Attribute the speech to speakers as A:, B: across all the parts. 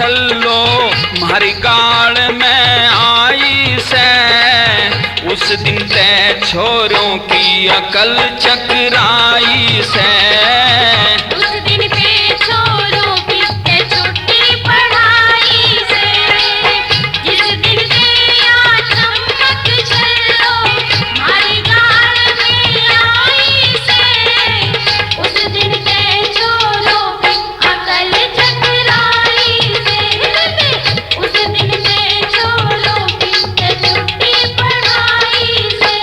A: छल्लो मारी गाल में आई से। उस दिन ते छोरों की अकल चकराई से।
B: उस दिन पे छोरों की ते छुट्टी पढ़ाई से। जिस दिन ते या चमक छल्लो मारी गाल में आई से। उस दिन ते छोरों की अकल चकराई से। उस दिन ते छोरों की ते छुट्टी पढ़ाई से।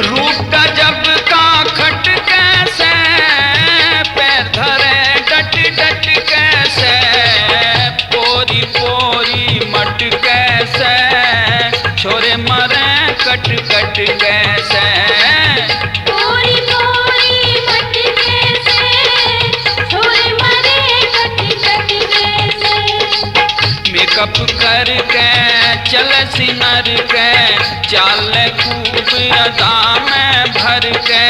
A: रूठा जब का खट कैसे पैर धरे डट डट कैसे। पोरी पोरी मट कैसे छोरे मरे कट कट कैसे।
B: पूरी पूरी मट कैसे छोरे मरे कट कट कैसे।
A: मेकअप करके चल सिंगर के चाल खूब अदा में भर के।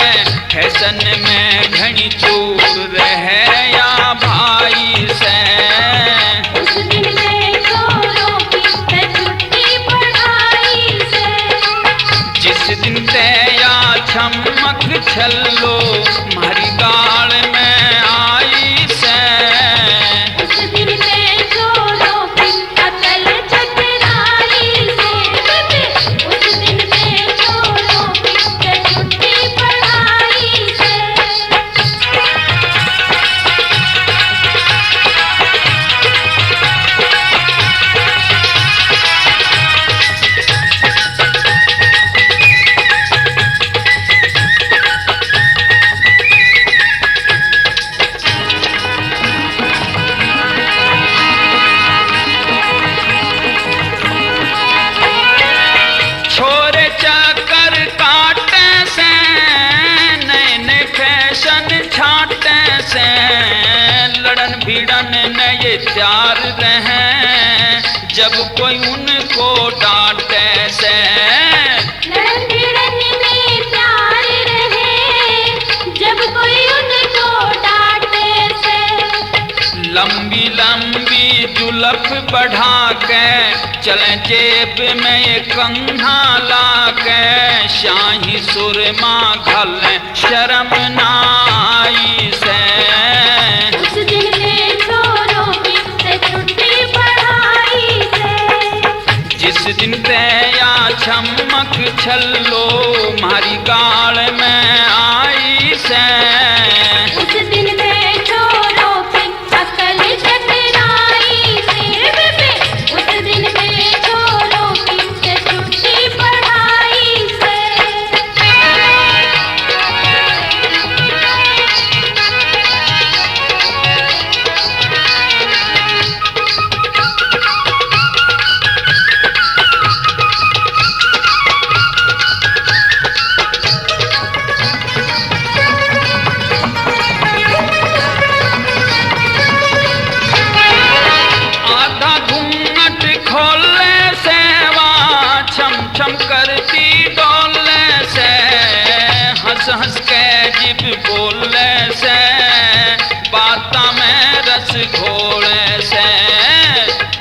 A: फैशन में घनी चूक रहे या भाई से।
B: उस दिन ते छोरों की ते छुट्टी पढ़ाई से।
A: जिस दिन ते या चमक छल्लो मारी गाल में आई से।
B: उस दिन ते छोरों की अकल चकराई से। उस दिन ते छोरों की ते छुट्टी पढ़ाई से।
A: छोरे चक्कर काटे से नए नए फैशन छाटे से। लड़न भिड़न नए तैयार रहे जब कोई उनको डांटे से।
B: लड़न भिड़न में प्यार रहे जब कोई उनको डांटे से।
A: लंबी लंबी जुल्फ बढ़ा के चले जेब में ये कंघा ला के। शाही सुरमा घल शर्म नाई से।
B: उस दिन ते छोरों की ते छुट्टी पढ़ाई से।
A: जिस दिन ते या चमक छल्लो मारी गाल में आई से।
B: उस दिन ते छोरों की अकल चकराई से। उस दिन ते छोरों की ते छुट्टी पढ़ाई से।
A: आधा घूंघट खोले सेवा छम छम करती डोले से। हंस हंस के जिब बोले से बाता में रस घोले से।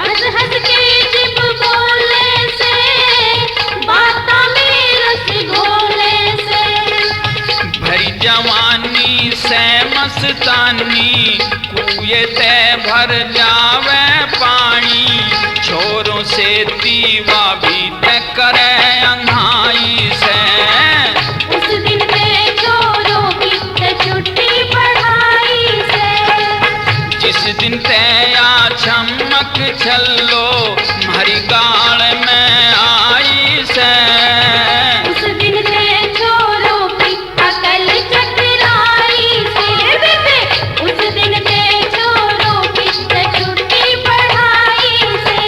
B: हंस हंस के जिब बोले से बाता में रस घोले से।
A: भरी जवानी से मस्तानी कुएं ते भर जावे पानी। छोरों से दीवा भी ते करे अन्हाई से।
B: उस दिन ते छोरों की ते छुट्टी पढ़ाई से।
A: जिस दिन ते या चमक छल्लो मारी गाल में आई से।
B: उस दिन ते छोरों की अकल चकराई से। उस दिन ते छोरों की ते छुट्टी पढ़ाई से।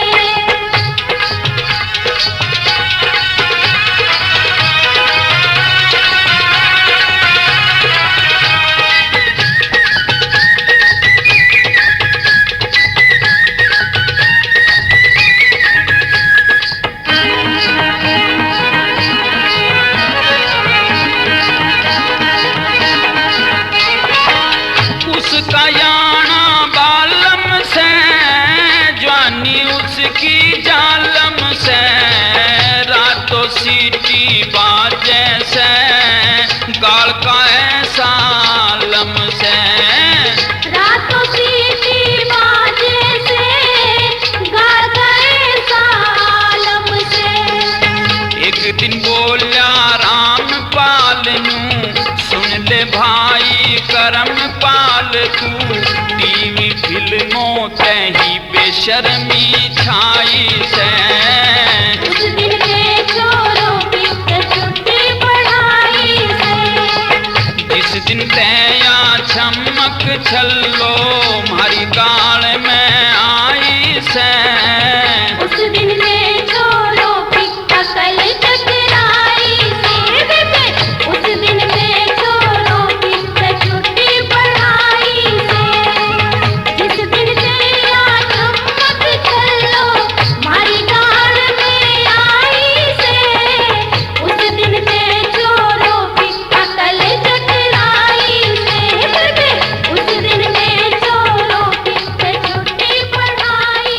A: सालम से।
B: रातों सीटी बाजे से गाड़ गए सालम से।
A: एक दिन बोला रामपाल नू, सुन ले भाई करम पाल तू, टीवी फिल्मों ते ही बेशर्मी छाई से।
B: उस दिन के चोरों की छुट्टी पढ़ाई से।
A: जिस दिन तैया चमक छल्लो मारी गाल में आई से।
B: उस दिन के चोरों की अकल टकराई से। बेबे उस दिन के चोरों की छुट्टी पढ़ाई से। जिस दिन तैया चमक छल्लो मारी गाल में आई से। उस दिन के चोरों की अकल टकराई से। बेबे उस दिन के चोरों की छुट्टी पढ़ाई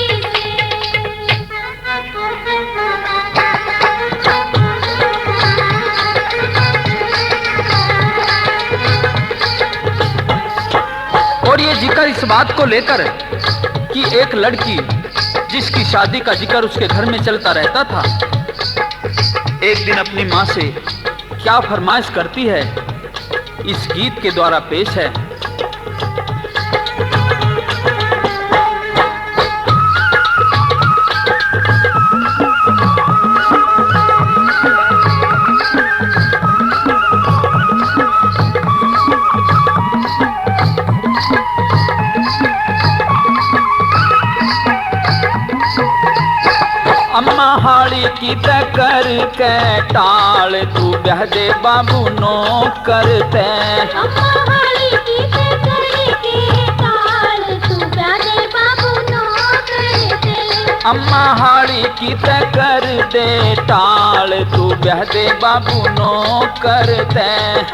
C: और ये जिक्र इस बात को लेकर कि एक लड़की जिसकी शादी का जिक्र उसके घर में चलता रहता था, एक दिन अपनी माँ से क्या फरमाइश करती है, इस गीत के द्वारा पेश है। अम्मा हाड़ी की कर के टाल, तू ब्याह दे बाबू नो करते।
B: अम्मा हाली की के ताल, तू प्यारे बाबू नो करते।
C: अम्मा हाड़ी की कर दे टाल, तू ब्याह दे बाबू नो करते।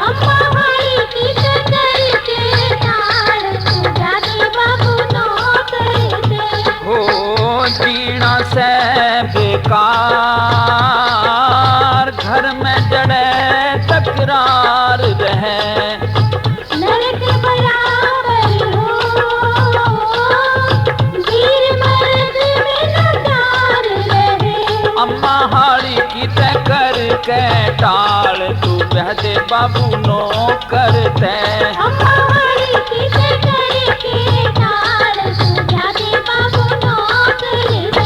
B: अम्मा हाली की के ताल, तू प्यारे बाबू नो करते।
C: हो जीना से बेकार, घर में जड़े तकरार रहे।
B: नरक बराबर हो, वीर मर्द में न प्यार रहे।
C: अम्मा हाड़ी की कर के टाल, तू ब्याह दे बाबू नो करते।
B: अम्मा हाली की के ताल, तू प्यारे बाबू नो करते।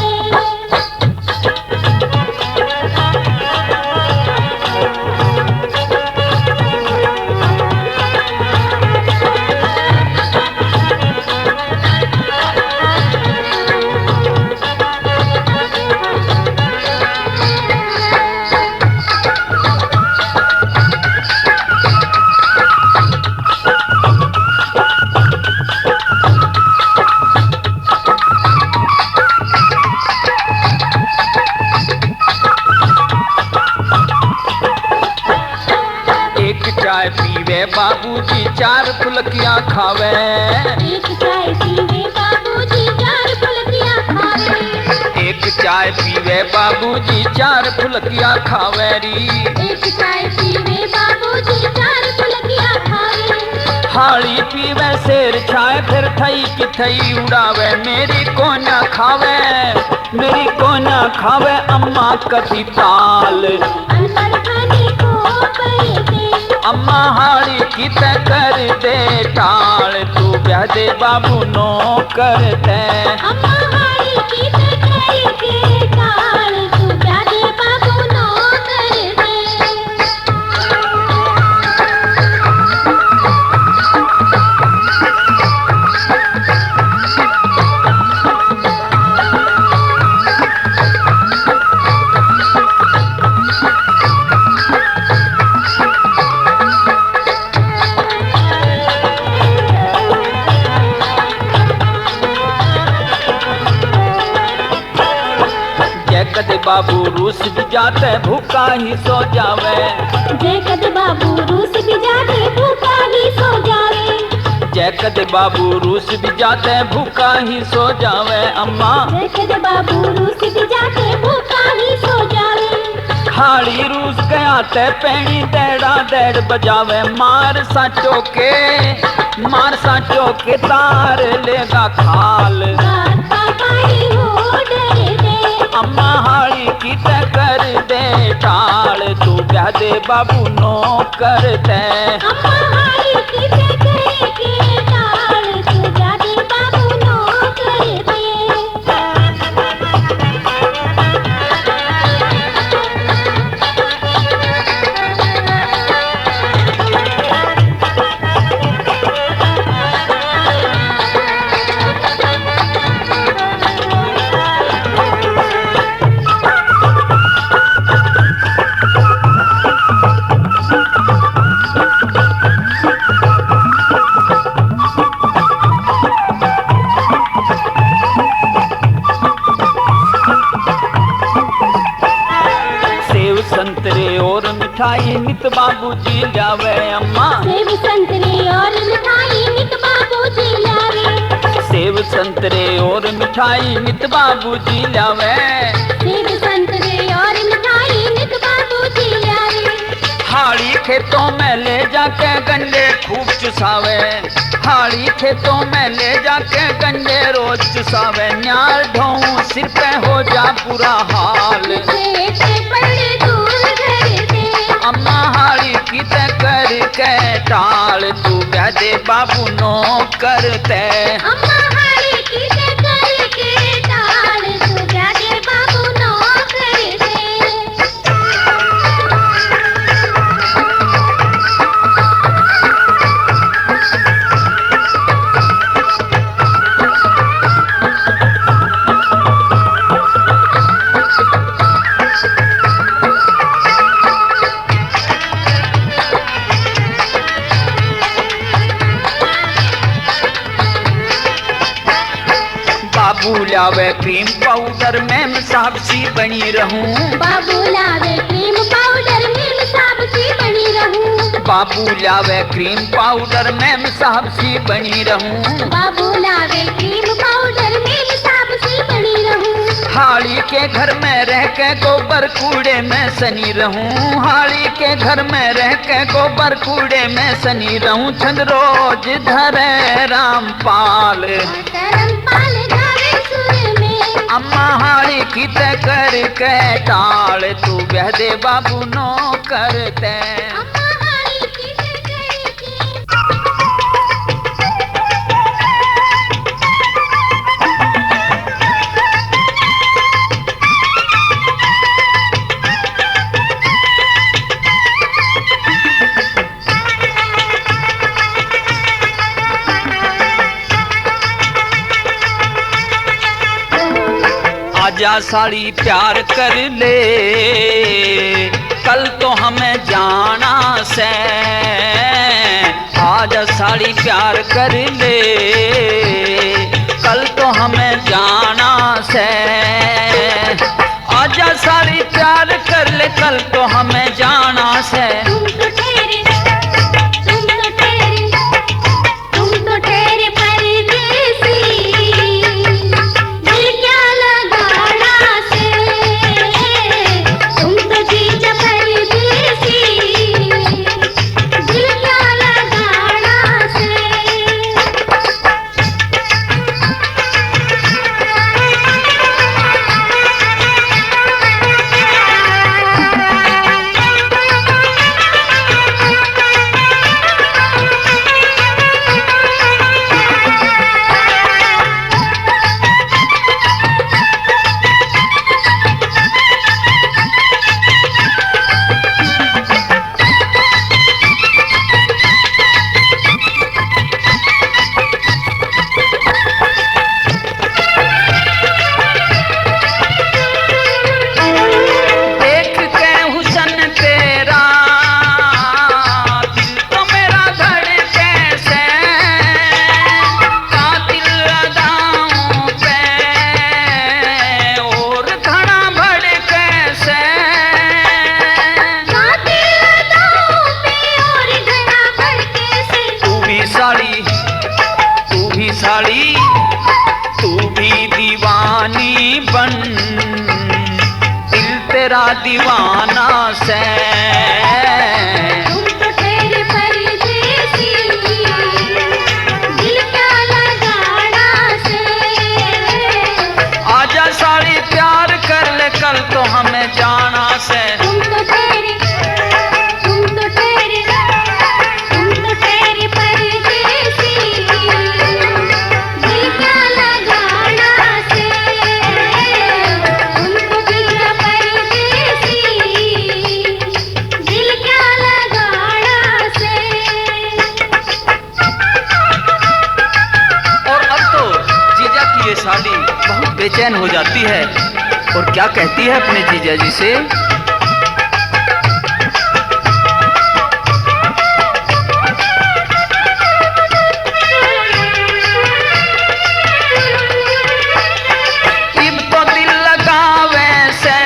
C: एक चाय पीवे बाबूजी, चार फुलकियाँ खावे।
B: एक चाय पीवे बाबूजी, चार फुलकियाँ खावे।
C: एक चाय पीवे बाबूजी, चार फुलकियाँ खावे री।
B: एक चाय पीवे बाबूजी, चार फुलकियाँ खावे।
C: हाड़ी पीवे शेर छाए, फिर थई की थई उड़ावे। मेरी को न खावे, मेरी को न खावे अम्मा कभी ताल।
B: अनपढ़ खाने को कहते।
C: अम्मा हाड़ी की कर दे टाल, तू ब्याह दे बाबू नो करते।
B: अम्मा हाली की के ताल, तू प्यारे बाबू नो करते।
C: कद बाबू रूस भी जाते भूखा ही सो जावे।
B: जय कद बाबू रूस भी जाते भूखा ही सो जावे।
C: जय कद बाबू रूस भी जाते भूखा ही सो जावे। अम्मा
B: जय कद बाबू रूस भी जाते भूखा ही सो जावे।
C: हाड़ी रूस गया ते पैणी डेड़ा डेड़ बजावे मार साचो के तार लेगा खाल।
B: गाता पाई हो डर दे,
C: अम्मा हाड़ी की ते कर दे टाल, तू ब्याह दे बाबू नो कर दे।
B: अम्मा हारी की ते के टाल, तू जादे बाबू नो कर दे।
C: सेव संतरे और मिठाई नित बाबूजी लावे अम्मा।
B: सेब संतरे और मिठाई नित बाबूजी लावे,
C: सेव संतरे और मिठाई नित बाबूजी लावे।
B: सेब संतरे और मिठाई नित बाबूजी लावे।
C: हाड़ी खेतों में ले जाके गंडे खूब चुसावे, हाड़ी खेतों में ले जाके गंडे रोज चुसावे। न्यार ढोऊं सिर पे हो जा बुरा हाल,
B: से बड़े दूर घर दे,
C: अम्मा हाड़ी की ते कर के टाल, तू ब्याह दे बाबू नो करते।
B: अम्मा हारी की ते के टाल, तू जादे बाबू नो कर दे।
C: बाबू लावे क्रीम पाउडर में साहब सी बनी रहूं,
B: बाबू लावे क्रीम पाउडर में साब सी बनी रहूं,
C: बाबू लावे क्रीम पाउडर में साहब सी बनी रहूं।
B: बाबू लावे क्रीम पाउडर में साब सी बनी रहूं।
C: हाड़ी के घर में रह के गोबर कूड़े में सनी रहूं, हाड़ी के घर में रह के गोबर कूड़े में सनी रहूं। छंद रोज धरे रामपाल,
B: धर्मपाल धावे सुर में,
C: अम्मा हाड़ी की ते कर के टाल, तू ब्याह दे बाबू नो करते।
B: अम्मा हारी की ते के
C: आजा साड़ी प्यार कर ले, कल तो हमें जाना से। आजा साड़ी प्यार कर ले, कल तो हमें जाना से। आजा साड़ी प्यार कर ले, कल तो हमें जाना से।
B: तुम तो ठहरे, तुम तो ठहरे परदेसी, दिल क्या लगाना से, तुम तो जीजा परदेसी, दिल क्या लगाना से।
C: तेरा दीवाना से।
B: तुम तो ठहरे परदेसी, दिल क्या लगाना से।
C: आजा साड़ी प्यार कर ले कल तो हमें जाना से।
B: तुम तो ठहरे परदेसी, दिल क्या लगाना से। तुम तो ठहरे परदेसी, दिल क्या लगाना से।
C: और अब तो जीजा की ये साली बहुत बेचैन हो जाती है और क्या कहती है अपने जीजा जी से। इब तो दिल लगावे से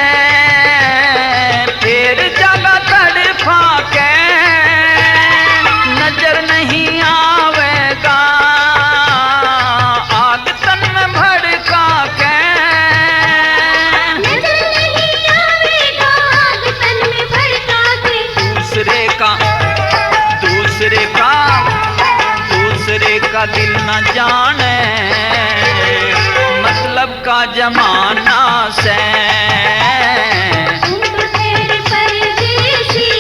C: फिर जगह तड़फा के, नजर नहीं आवेगा आग तन में भड़का के।
B: नजर नहीं आवेगा आग तन में भड़का के।
C: दूसरे का दिल न जाने मतलब का जमाना से।
B: तुम तो ठहरे परदेसी,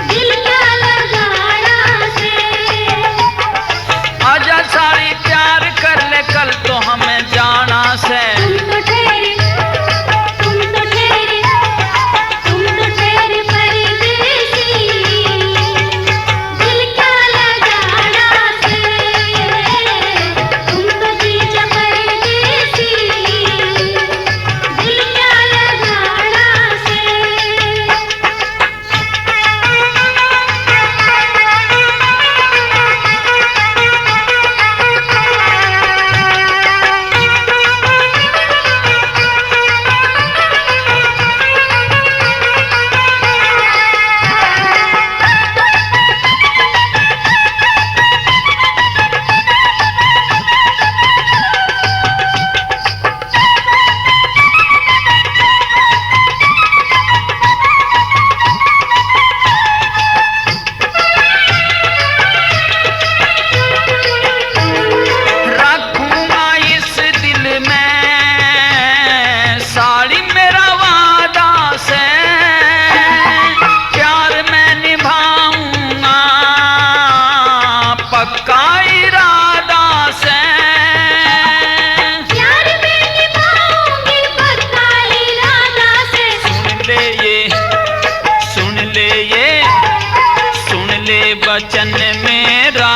B: दिल क्या लगाना से।
C: आजा साड़ी प्यार कर ले कल तो हमें जाना से।
B: तुम तो ठहरे परदेसी, दिल क्या लगाना से। तुम तो जीजा परदेसी, दिल क्या लगाना से।
C: रखूंगा इस दिल में साड़ी मेरा वादा से, प्यार मैं निभाऊंगा पक्का इरादा से।
B: प्यार में निभाऊंगी पक्का इरादा से।
C: सुन ले बचन मेरा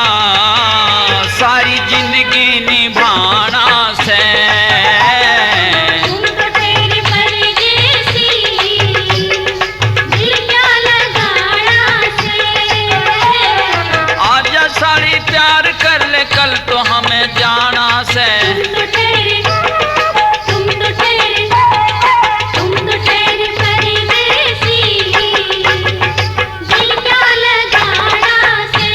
C: सारी जिंदगी निभाना से।
B: तुम तो ठहरे परदेसी, दिल क्या लगाना से।
C: आजा साड़ी प्यार कर ले कल तो हमें जाना से।
B: तुम तो ठहरे परदेसी, दिल क्या लगाना से।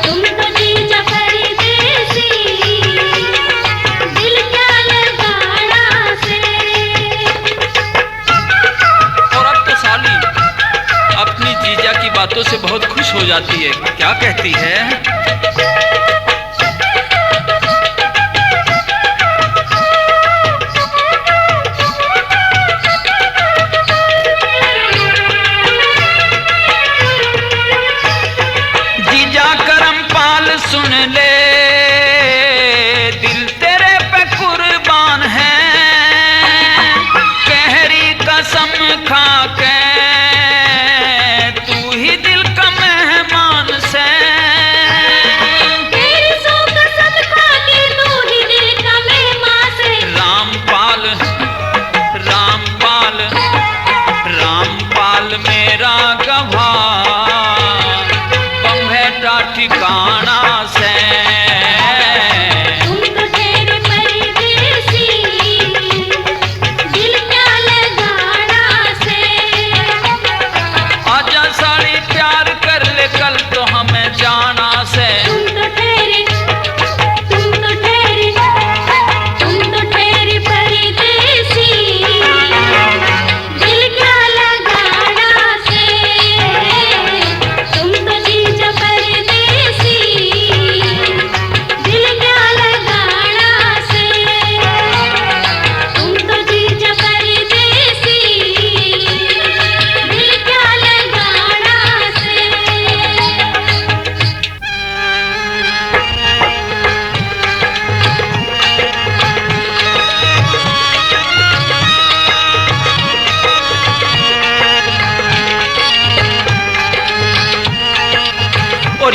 B: तुम तो जीजा परदेसी, दिल क्या लगाना से।
C: और अब तो साली अपनी जीजा की बातों से बहुत खुश हो जाती है। क्या कहती है? जीजा करमपाल सुन ले दिल तेरे पे कुर्बान है, कहरी कसम खा के तू ही दिल का मेहमान से।
B: तेरी सौ कसम खा के तू ही दिल का मेहमान से।
C: रामपाल मेरा गभा बम्भेटा ठिकाना से।
B: तुम तो ठहरे परदेसी, दिल क्या लगाना से।
C: आजा साड़ी प्यार कर ले कल तो हमें जाना से।
B: तुम तो ठहरे परदेसी,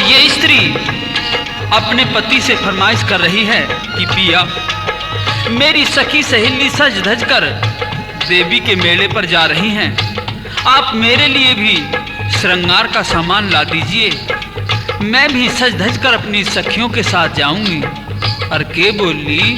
C: ये स्त्री अपने पति से फरमाइश कर रही है कि पिया, मेरी सखी सहेली सज धज कर देवी के मेले पर जा रही हैं, आप मेरे लिए भी श्रृंगार का सामान ला दीजिए, मैं भी सज धज कर अपनी सखियों के साथ जाऊंगी। और के बोली,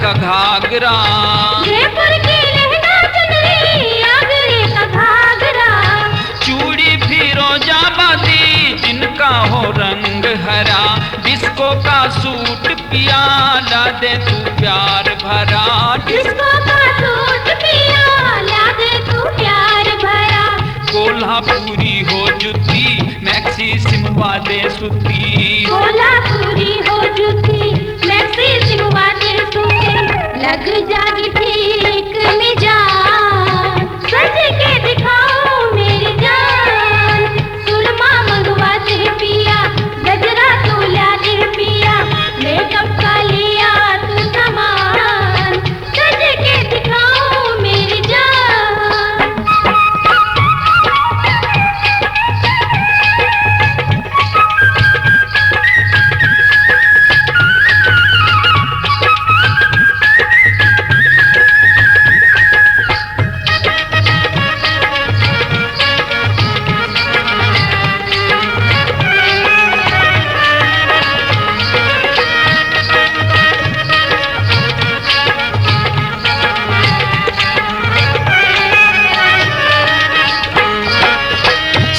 C: का घाघरा,
B: जयपुर की लहंगा चुनरी, आगरे का घाघरा,
C: चूड़ी फिरोजाबादी जिनका हो रंग हरा, डिस्को का सूट पिया ला दे तू प्यार भरा,
B: डिस्को का सूट पिया ला दे तू प्यार भरा,
C: कोल्हापुरी हो जुती मैक्सी सिमवा दे सुती,
B: कोल्हापुरी हो जुती मैक्सी सिमवा दे सुती, लग जागी ठीक मिजान, सज के दिखाओ मेरी जान, सुरमा मंगवा दे पिया, गजरा तू ला दे पिया, मेकअप का लिया तू सामान, सज के दिखाओ मेरी जान।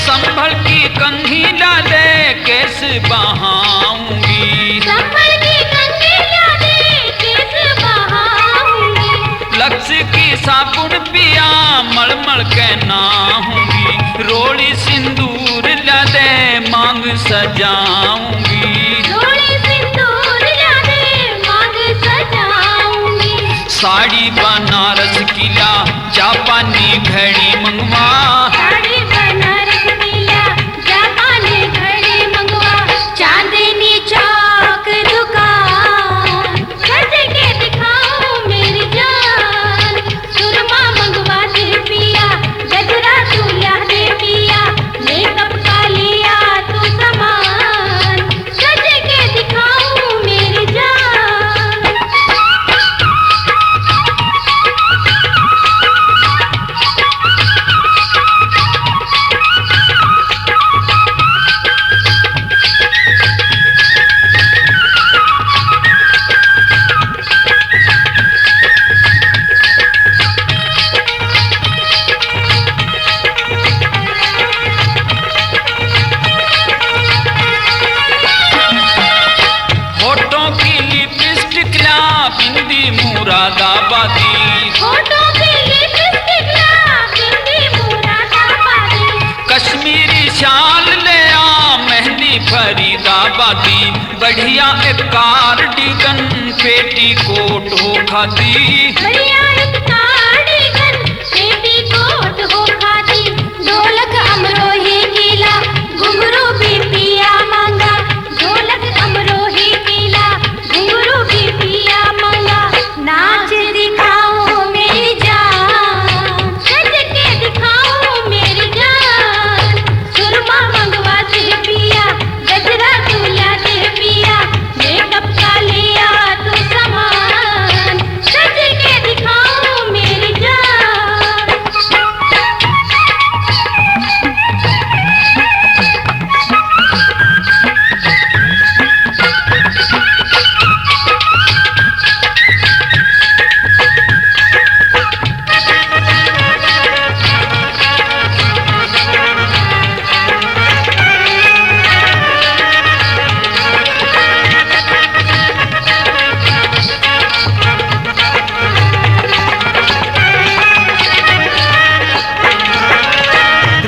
C: संभल की कंघी ला दे केस बहाऊंगी,
B: संभल की कंघी ला दे केस बहाऊंगी,
C: लक्ष्य की साबुन पिया मलमल के नहाऊंगी, रोड़ी सिंदूर ला दे मांग सजाऊंगी,
B: रोड़ी सिंदूर ला दे मांग सजाऊंगी,
C: साड़ी बनारस की ला जापानी घड़ी मंगवा,
B: साड़ी बनारस की ला जापानी घड़ी मंगवा, चांदनी चौक दुकान, सज के दिखाओ मेरी जान, सुरमा मंगवा दे पिया, गजरा तू ला दे पिया, मेकअप का लिया तू सामान, सज के दिखाओ मेरी जान।
A: बादी बढ़िया एक कार्डिगन पेटी कोट हो खाती
B: बढ़िया एक कार्डिगन पेटीकोट हो खाती ढोलक अमरोही कीला घुंघरू भी पिया मांगा ढोलक अमरोही कीला घुंघरू भी पिया मांगा नाच दिखाओ मेरी जान सज के दिखाओ मेरी जान सुरमा मंगवाते हैं पिया गजरा दुलाते हैं पिया मेकअप का लिया तो सामान सज के दिखाओ मेरी जान।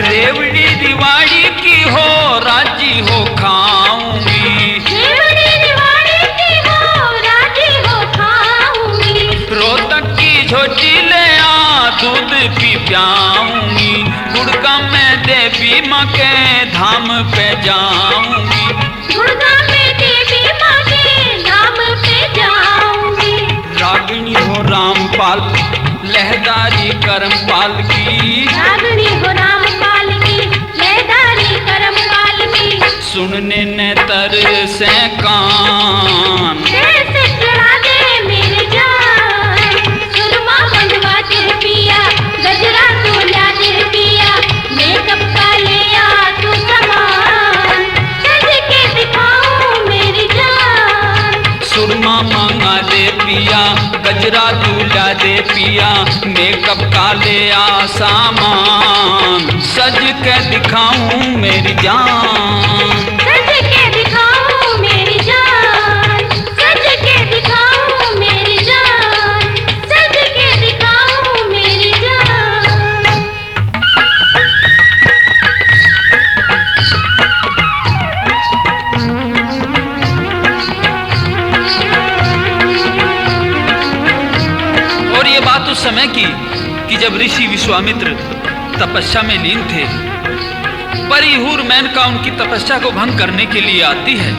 A: रेवड़ी दिवाड़ी की हो राजी हो खाऊंगी
B: रेवड़ी दिवाली की हो राजी हो खाऊंगी
A: रोहतक की झोटी ले आ दूध पी प्याऊंगी गुड़का में देवी माँ के धाम पे जाऊंगी
B: गुड़गांव में देवी माँ के नाम पे जाऊंगी
A: रागिनी हो रामपाल लहदारी करमपाल की
B: रागनी हो रामपाल की लहदारी करमपाल की
A: सुनने ने तर से कान
B: कैसे चढ़ा दे मेरी जान सुरमा मंगवाते हैं पिया गजरा दुलाते हैं पिया मेकअप का लिया तू सामान सज के दिखाओ मेरी जान।
A: सुरमा मांगा दे पिया गजरा दूल्हा दे पिया मेकअप का ले आ सामान सज के दिखाऊं मेरी जान
B: सज के दिखाओ मेरी जान सज के दिखाओ मेरी जान सज के दिखाओ मेरी जान।
C: और ये बात उस समय की कि जब ऋषि विश्वामित्र तपस्या में लीन थे। परी हूर मेनका उनकी तपस्या को भंग करने के लिए आती है,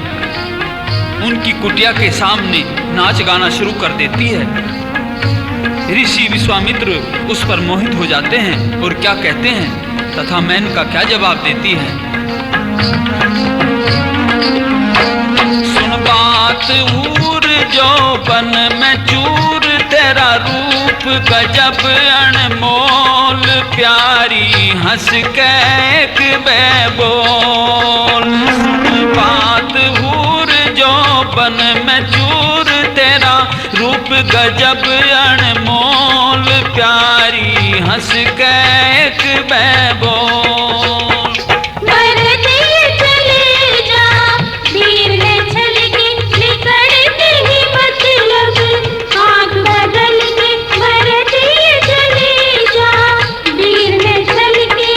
C: उनकी कुटिया के सामने नाच गाना शुरू कर देती है। ऋषि विश्वामित्र उस पर मोहित हो जाते हैं और क्या कहते हैं तथा मेनका क्या जवाब देती है।
A: सुन बात ऊर जो बन में चूर तेरा रूप गजब अनमोल प्यारी हंस के एक बेबोल सुन बात हूर जो बन में चूर तेरा रूप गजब अनमोल प्यारी हंस के एक बेबोल
B: मरते चले जा वीर ने छल के निकलते ही मतलब आँख बदल के मरते चले जा वीर ने छल के।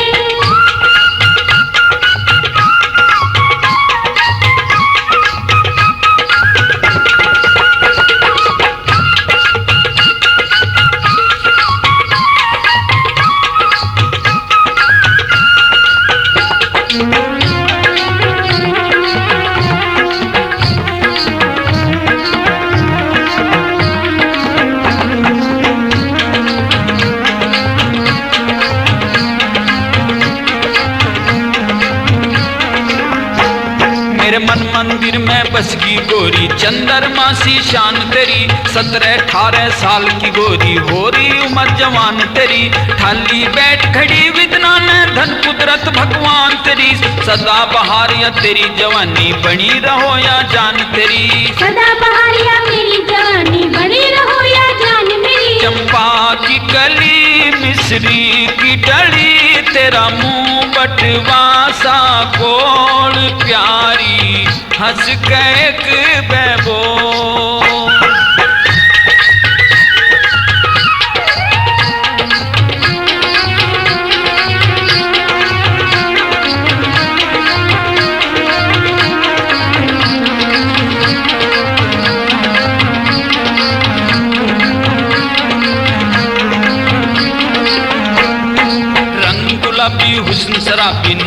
A: मेरे मन मंदिर में बसगी गोरी चंद्रमा सी शान तेरी 17-18 साल की गोरी हो रही उम्र जवान तेरी ठाली बैठ खड़ी विदना ने धन कुदरत भगवान तेरी सदा बहारिया तेरी जवानी बनी रहो या जान तेरी
B: सदा बहारिया मेरी जवानी बनी रहो या जान मेरी।
A: चंपा की कली मिश्री की डली तेरा मुंह बटवा सा गोल प्यारी हंस के एक बेबो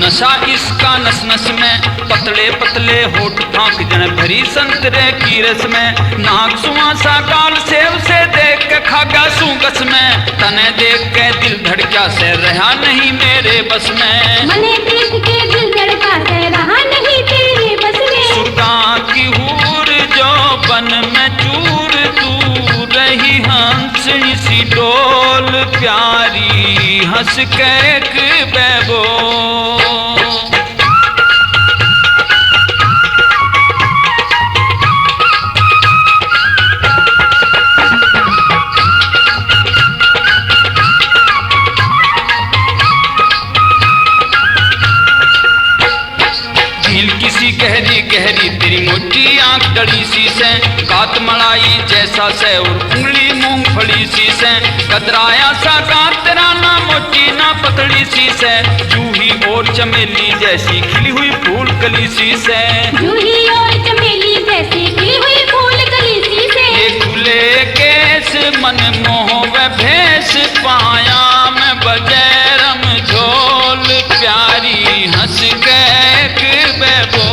A: नशा इसका नस नस में, पतले पतले होठ फांक जन भरी संतरे की रस में, नाक सुहासा काल सेव से देख के खागा सूगस में, तने देख के दिल धड़का से रहा नहीं मेरे बस में,
B: मने देख के दिल धड़का से रहा नहीं तेरे बस में,
A: सुरगा की हूर जो बन में चूर, तू रही हंसनी सी डोल प्यारी हंस के एक बेबो। गहरी गहरी तेरी मोटी आंख डड़ी सी से, कात मलाई जैसा से और उंगली मूंगफली सी से, कतराया सा कात तेरा ना मोटी ना पतली सी से, जूही और चमेली जैसी खिली हुई फूल कली सी से,
B: जूही और चमेली जैसी खिली हुई फूल कली सी से,
A: ये खुले केस मन मोह व भेष पाया मैं बजैरम झोल प्यारी हंस के एक बेबो।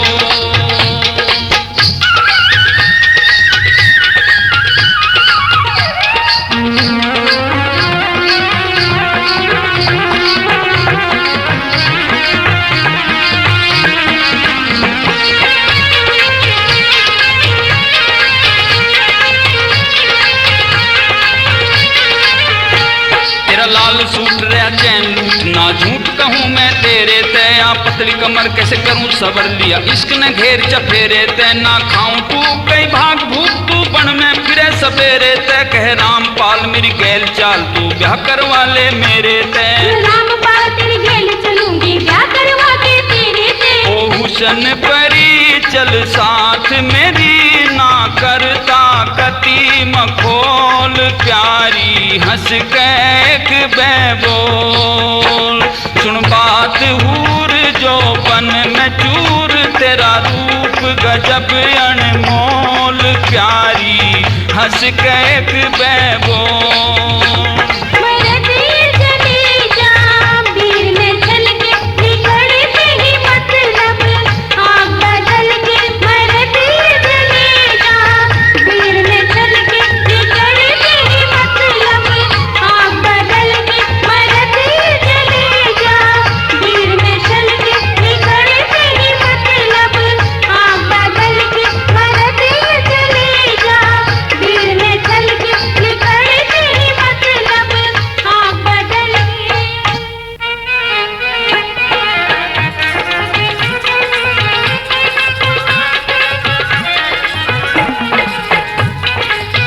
A: लाल सूट रहा चैन लूट ना झूठ कहूँ मैं तेरे तया, पतली कमर कैसे करूँ सबर लिया इश्क ने घेर चफेरे तय, ना खाऊं तू कई भाग भूख तू बन में फिरे सवेरे तय, कह रामपाल मेरी गैल चाल तू ब्याह करवा ले मेरे तय,
B: रामपाल तेरी गैल चलूंगी ब्याह करवा के तेरे तय,
A: ओ हुसन परी चल साथ मेरी ना करता कती मखोल प्यारी हंस के एक बेबोल, सुन बात हूर जो बन में चूर तेरा रूप गजब अनमोल प्यारी हंस के एक बेबोल।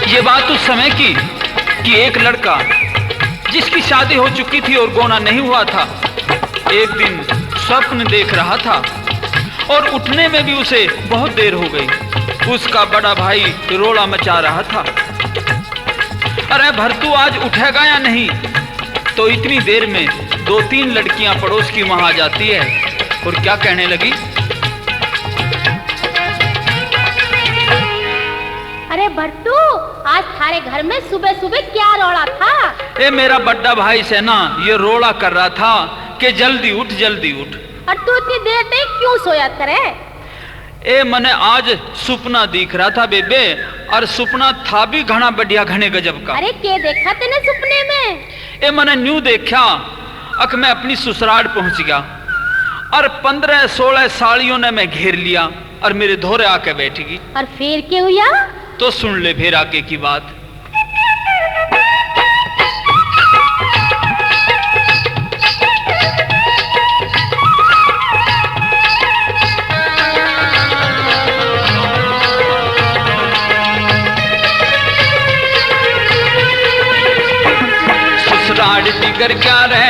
C: ये बात उस समय की कि एक लड़का जिसकी शादी हो चुकी थी और गोना नहीं हुआ था, एक दिन स्वप्न देख रहा था और उठने में भी उसे बहुत देर हो गई। उसका बड़ा भाई रोड़ा मचा रहा था, अरे भरतू आज उठेगा या नहीं? तो इतनी देर में 2-3 लड़कियां पड़ोस की वहां आ जाती है और क्या कहने लगी,
B: अरे भट्टू आज थारे घर में सुबह सुबह क्या रोड़ा था?
C: ए मेरा बड़ा भाई से ना ये रोड़ा कर रहा था कि जल्दी उठ जल्दी उठ।
B: और तू इतनी देर तक क्यों सोया करे?
C: ए मने आज सुपना दिख रहा था बेबे, और सुपना था भी घना बढ़िया घने गजब का।
B: अरे क्या देखा तेने सुपने में?
C: ए मने न्यू देखा अक मैं अपनी ससुराल पहुंच गया और 15-16 साड़ियों ने मैं घेर लिया और मेरे धोरे आके बैठेगी।
B: और फिर क्या हुआ?
C: तो सुन ले फिर आगे की बात। ससुराल टिकर क्या रे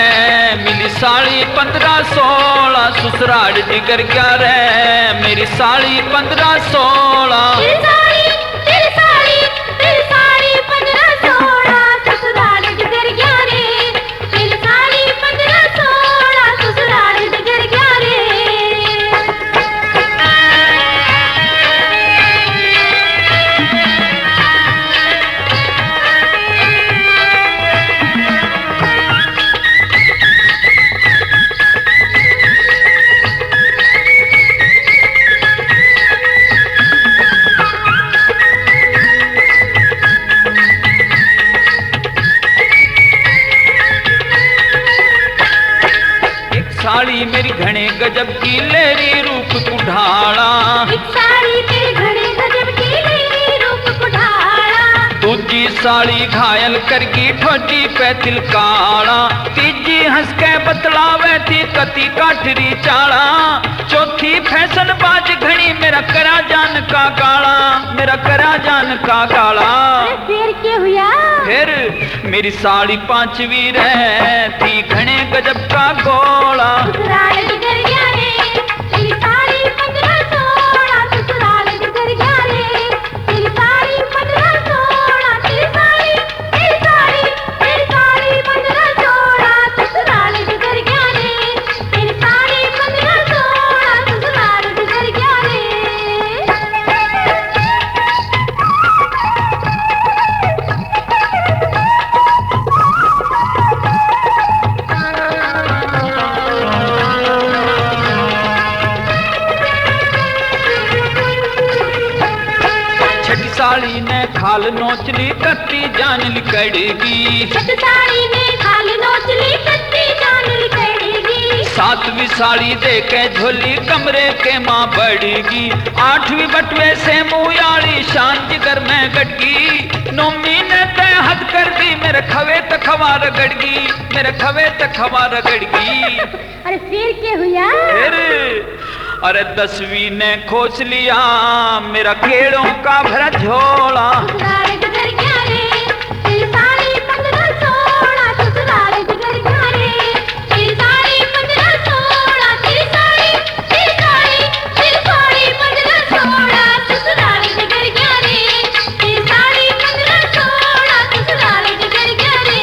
C: मिली साड़ी 15-16, ससुराल टिकर क्या रे मेरी साड़ी 15-16।
A: काला।
B: एक साड़ी तेरे घड़े गजब की नई रूप को ढाला।
A: दूजी साड़ी घायल करगी ठोडी पे तिल काला। तीजी हंस के बतलावे थी कति काठरी चाला। चौथी फैशन बाज घड़ी मेरा करा जान का गाला, मेरा करा जान का गाला।
B: अरे फिर क्या हुआ?
A: फिर मेरी साड़ी पांचवी रहती घने गजब का गोला।
B: ससुराल बिगड़ गया रे, तेरी साड़ी 15-16। ससुराल बिगड़ गया रे, तेरी साड़ी 15-16। तेरी साड़ी 15-16। ससुराल बिगड़ गया रे, तेरी साड़ी 15-16। ससुराल बिगड़ गया रे।
A: छठी साड़ी ने खाल नोचली कत्ती जान लिकड़गी।
B: छठ साड़ी में खाल नोचली कत्ती जान लिकड़ेगी।
A: सातवीं साड़ी दे के झोली कमरे के माँ बढ़गी। आठवीं बटवे से मुयाड़ी शान जिगर में गटगी। नौवीं ने तय हद कर दी मेरे खवे त खवा रगड़गी, मेरे खवे त खवा रगड़गी।
B: अरे फिर क्या हुआ?
A: फिर अरे 10वीं ने खोज लिया मेरा केड़ों का भरा झोला।
B: ससुराल बिगड़ गया रे, तेरी साड़ी 15-16। ससुराल बिगड़ गया रे, तेरी साड़ी 15-16। तेरी साड़ी 15-16। ससुराल बिगड़ गया रे, तेरी साड़ी 15-16। ससुराल बिगड़ गया रे।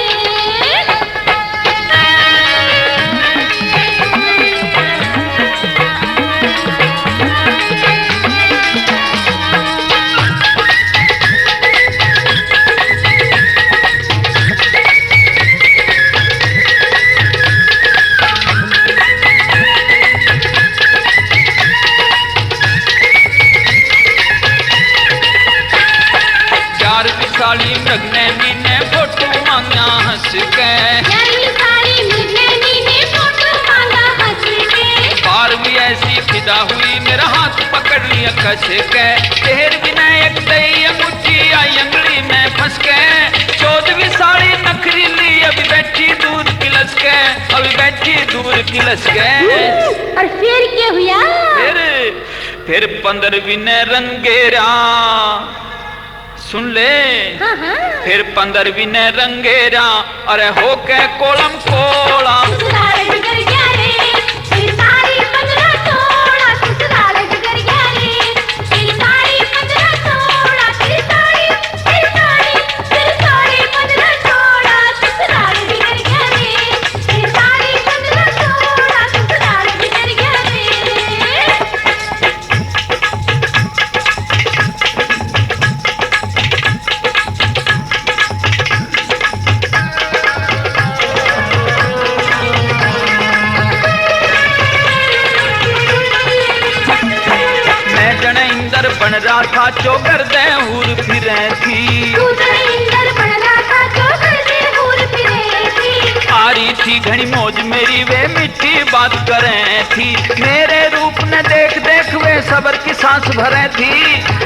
A: साड़ी मृगनैनी ने फोटो मांगा हंस के।
B: 11वीं साड़ी मृगनैनी ने फोटो मांगा हंस के।
A: 12वीं ऐसी फिदा हुई मेरा हाथ पकड़ लिया कस के। 13वीं ने एक दई अंगूठी आई अंगली में फंस के। 14वीं साड़ी नखरीली अभी बैठी दूर किलस के, अभी बैठी दूर किलस के।
B: और फिर क्या हुआ?
A: फिर 15वीं ने रंगेरा सुन ले।
B: हाँ।
A: फिर 15वीं ने रंगेरा अरे हो के कोलम कोला।
B: ससुराल बिगड़ गया रे, तेरी साड़ी 15-16। ससुराल बिगड़ गया रे, तेरी साड़ी 15-16। तेरी साड़ी 15-16। ससुराल बिगड़ गया रे, तेरी साड़ी 15-16। ससुराल बिगड़ गया रे।
A: बन रहा था चौकर दे हूर फिरे थी।
B: इंदर बन रहा था चौकर दे हूर फिरे थी।
A: आ रही थी घनी मौज मेरी वे मीठी बात करे थी। मेरे रूप ने देख देख वे सबर की सांस भरे थी।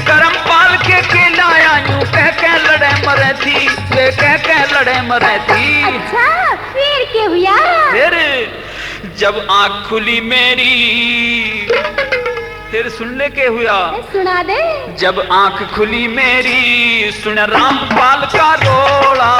A: करम पाल के लाया यूं कह के लड़े मरे थी, वे कह के लड़े मरे थी।
B: अच्छा फिर क्या हुआ?
A: फिर जब आँख खुली मेरी फिर सुन ले के हुआ?
B: सुना दे।
A: जब आंख खुली मेरी सुन रामपाल का रोला।